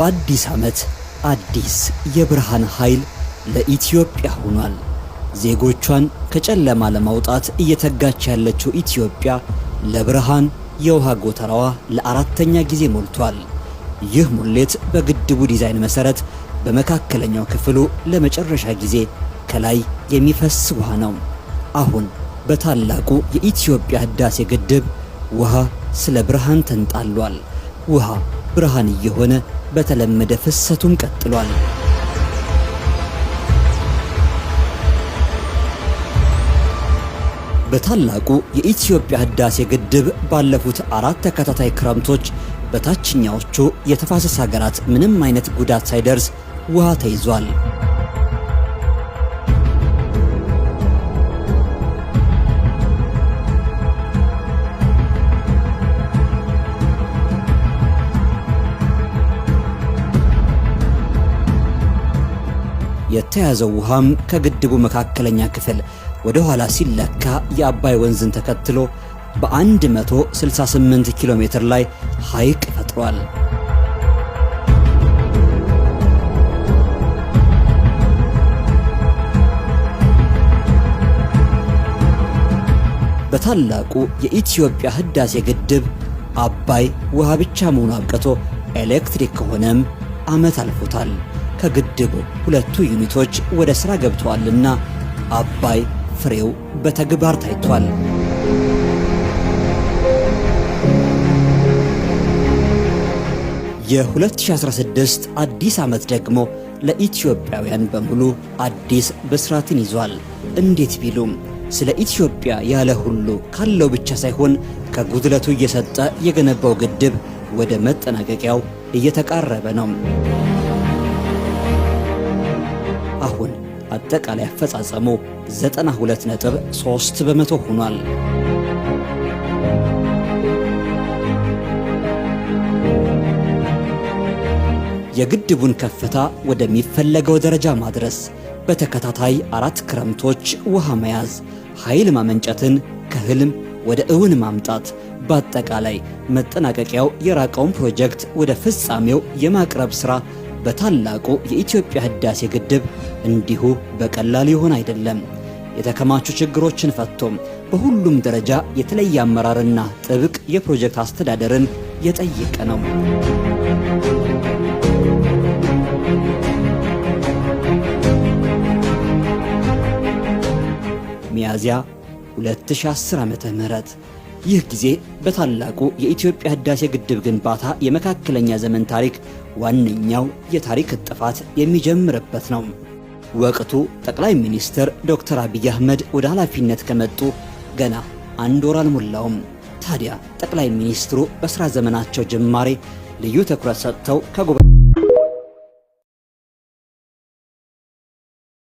በአዲስ ዓመት አዲስ የብርሃን ኃይል ለኢትዮጵያ ሆኗል። ዜጎቿን ከጨለማ ለማውጣት እየተጋች ያለችው ኢትዮጵያ ለብርሃን የውሃ ጎተራዋ ለአራተኛ ጊዜ ሞልቷል። ይህ ሙሌት በግድቡ ዲዛይን መሰረት በመካከለኛው ክፍሉ ለመጨረሻ ጊዜ ከላይ የሚፈስ ውሃ ነው። አሁን በታላቁ የኢትዮጵያ ህዳሴ ግድብ ውሃ ስለ ብርሃን ተንጣሏል። ውሃ ብርሃን እየሆነ በተለመደ ፍሰቱም ቀጥሏል። በታላቁ የኢትዮጵያ ህዳሴ ግድብ ባለፉት 4 ተከታታይ ክረምቶች በታችኛዎቹ የተፋሰስ ሀገራት ምንም አይነት ጉዳት ሳይደርስ ውሃ ተይዟል። የተያዘው ውሃም ከግድቡ መካከለኛ ክፍል ወደ ኋላ ሲለካ የአባይ ወንዝን ተከትሎ በ168 ኪሎ ሜትር ላይ ሐይቅ ፈጥሯል። በታላቁ የኢትዮጵያ ህዳሴ ግድብ አባይ ውሃ ብቻ መሆኑ አብቅቶ ኤሌክትሪክ ከሆነም ዓመት አልፎታል። ከግድቡ 2 ዩኒቶች ወደ ሥራ ገብተዋልና አባይ ፍሬው በተግባር ታይቷል። የ2016 አዲስ ዓመት ደግሞ ለኢትዮጵያውያን በሙሉ አዲስ ብስራትን ይዟል። እንዴት ቢሉም ስለ ኢትዮጵያ ያለ ሁሉ ካለው ብቻ ሳይሆን ከጉድለቱ እየሰጠ የገነባው ግድብ ወደ መጠናቀቂያው እየተቃረበ ነው። አሁን አጠቃላይ አፈጻጸሙ 92.3 በመቶ ሆኗል። የግድቡን ከፍታ ወደሚፈለገው ደረጃ ማድረስ፣ በተከታታይ 4 ክረምቶች ውሃ መያዝ፣ ኃይል ማመንጨትን ከህልም ወደ እውን ማምጣት፣ በአጠቃላይ መጠናቀቂያው የራቀውን ፕሮጀክት ወደ ፍጻሜው የማቅረብ ሥራ በታላቁ የኢትዮጵያ ህዳሴ ግድብ እንዲሁ በቀላል ይሆን አይደለም። የተከማቹ ችግሮችን ፈቶም በሁሉም ደረጃ የተለየ አመራርና ጥብቅ የፕሮጀክት አስተዳደርን የጠየቀ ነው። ሚያዝያ 2010 ዓመተ ምህረት ይህ ጊዜ በታላቁ የኢትዮጵያ ህዳሴ ግድብ ግንባታ የመካከለኛ ዘመን ታሪክ ዋነኛው የታሪክ እጥፋት የሚጀምርበት ነው። ወቅቱ ጠቅላይ ሚኒስትር ዶክተር አብይ አህመድ ወደ ኃላፊነት ከመጡ ገና 1 ወር አልሞላውም። ታዲያ ጠቅላይ ሚኒስትሩ በሥራ ዘመናቸው ጅማሬ ልዩ ትኩረት ሰጥተው